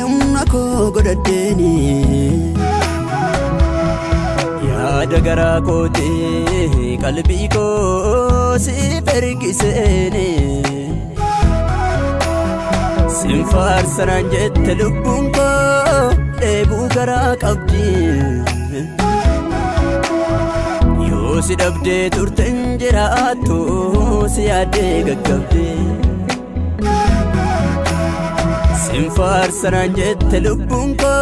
Umnako godadeni ya dagara kote qalbi ko si pergisene sinfar saranjet lubun ko debu gara qabdi yo si dabde turten jiraatu si ade gaggabde sinfar saranjet lubun ko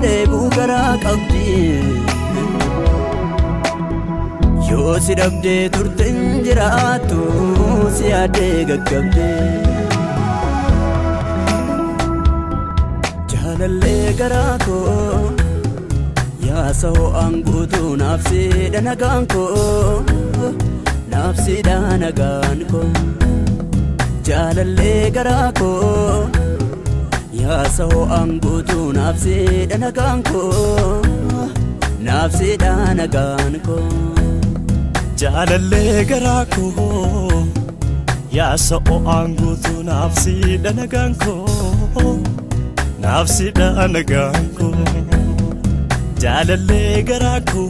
debu gara qabdi yo si dabde turten jiraatu si ade gaggabde jalalle gara ko ya so angutu nafsi danagan ko nafsi danagan ko jalalle gara ko ya so angutu nafsi danagan ko nafsi danagan ko jalalle gara ko ya so angutu nafsi danagan ko nafsi danagan ko jalalle gara ko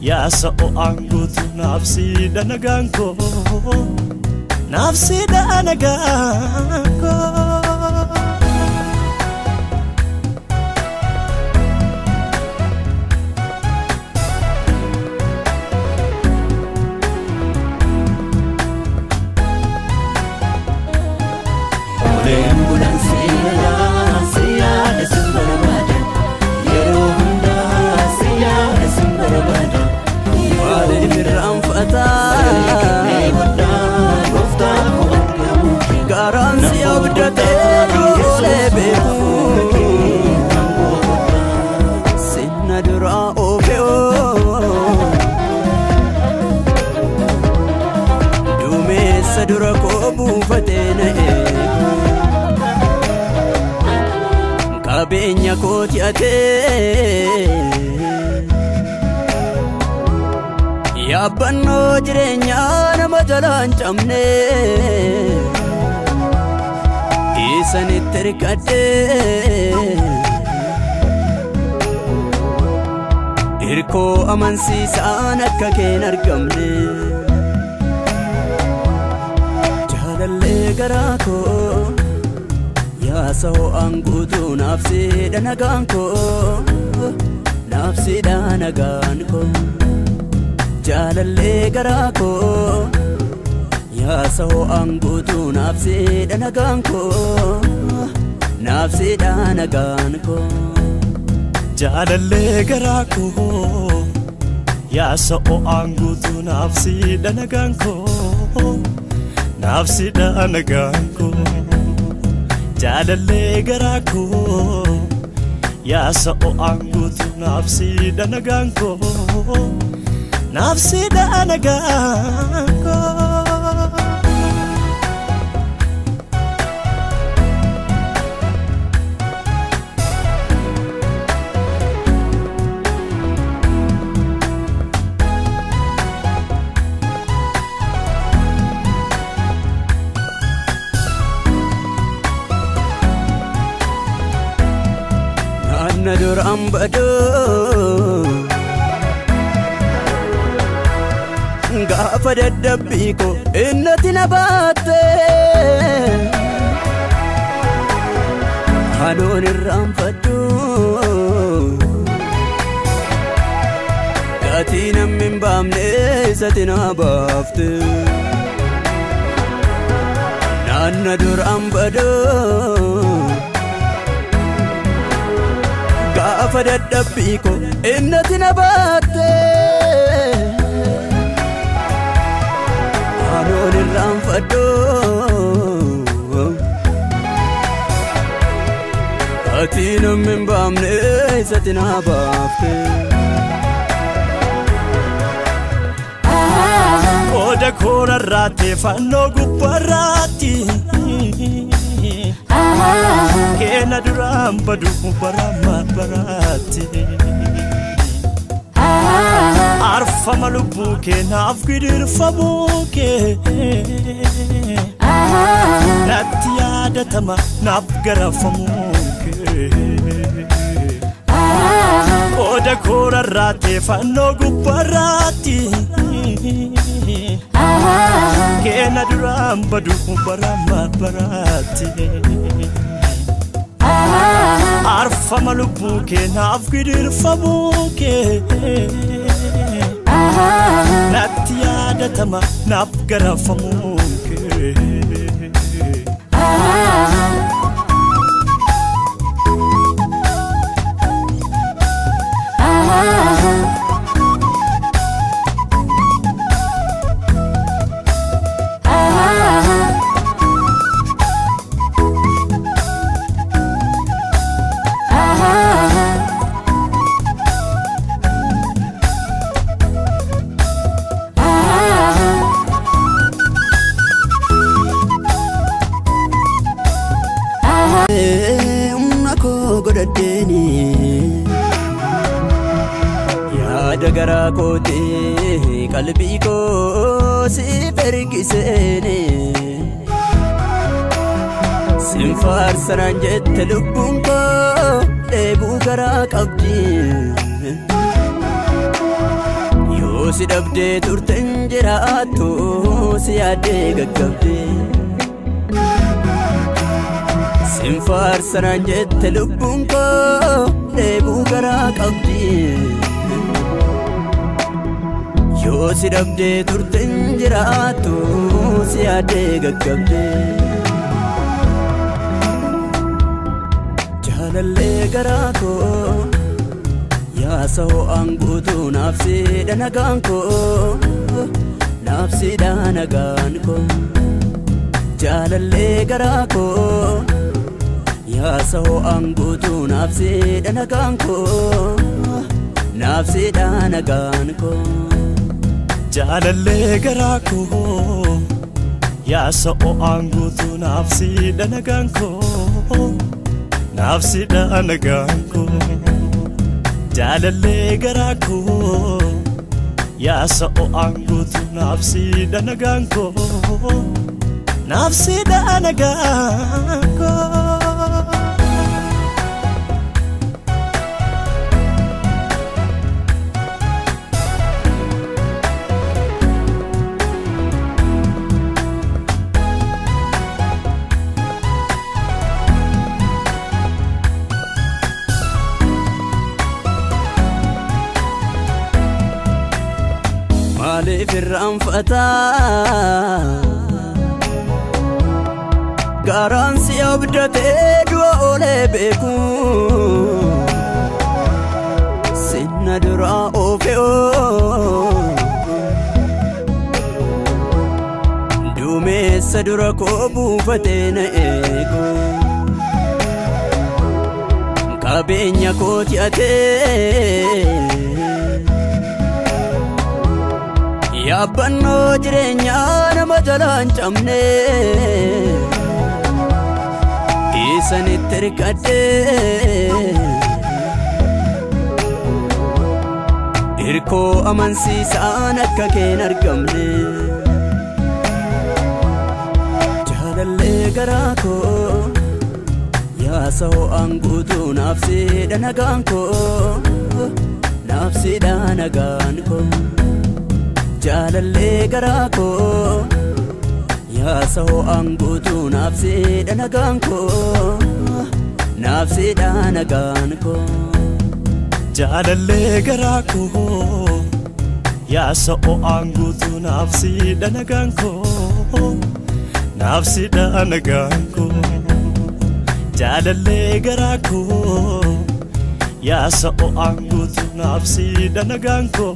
ya so angutu nafsi danagan ko nafsi danagan ko garansi abdate lebeku sinna dura obeo dume sadura ko bufatene kabenya ko tiate ya banno jirenya na majalan chamne isanit terkade irko amansi sanakka ken argamne jalalle gara ko ya so angutu nafsi danagan ko nafsi danagan ko jalalle gara ko ya so angutu nafsi danagan ko nafsi danagan ko jalalle gara ko ya so angutu nafsi danagan ko nafsi danagan ko jalalle gara ko ya so angutu nafsi danagan ko nafsi danagan ko nadur ambado gafa dadabbi ko innati nabate hadon ramfadu gatina min bamne satina bafte nadur ambado gafa dadabbi ko innati nabate hadon ramfadu gatina min bamne satina bafte Qooda koora irratti fannoo gubbaarratti Keena duraan badu barama baraatti Arfama lubbuu keenaaf gidirfamuu kee Natti yaadatama naaf garafamuu kee Qooda koora irratti fannoo gubbaarratti Keena duraan badu barama baraatti Arfama lubbuu keenaaf gidirfamuu kee Natti yaadatama naaf garafamuu kee Yaada garaa kootee qalbii koo si ergiseene Sin faarsanaan jette lubbuun koo dheebuu garaa qabdi Yoo si dhabdee turten jiraattu si yaaddee gaggabde Sin faarsanaan jette lubbuun koo dheebuu garaa qabdi Yoo si dhabdee turten jiraattu si yaaddee gaggabde Jaalallee garaa koo yaasa ho'aan guutuu naaf siidha nagaan koo naaf siidha nagaan koo Jaalallee garaa koo yaasa ho'aan guutuu naaf siidha nagaan koo naaf siidha nagaan koo Jaalallee garaa koo yaasa ho'aan guutuu naaf siidha nagaan koo naaf siidha nagaan koo Jaalallee garaa koo yaasa ho'aan guutuu naaf siidha nagaan koo naaf siidha nagaan koo Maaliif irraanfata garaan si abdatee du'a oolee beeku Sinna duraa oofe'oo duumessa dura koo buufatee na eegu Qabeenya kooti atee Yaabbannoo jireenyaa nama jalaan cabne Isanitti hirkadhee Hirkoo amansiisaan akka keen argamne Jaalallee garaa koo yaasa ho'aan guutuu naaf siidha nagaan koo naaf siidha nagaan koo Jaalallee garaa koo yaasa ho'aan guutuu naaf siidha nagaan koo naaf siidha nagaan koo Jaalallee garaa koo yaasa ho'aan guutuu naaf siidha nagaan koo naaf siidha nagaan koo Jaalallee garaa koo yaasa ho'aan guutuu naaf siidha nagaan koo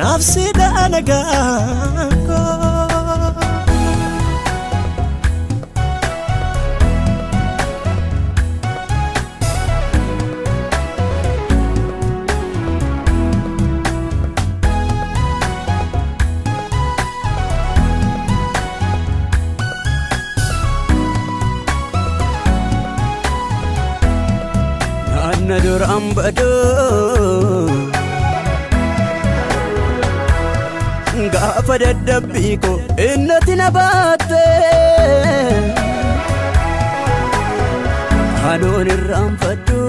naaf siidha nagaan koo duraan badoo gaafa dadhabbii koo innati na baatte hanoon irraanfadhu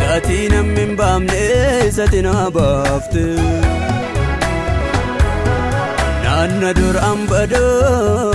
gatii namni hin baafne isatti na baafte naanna duraan badoo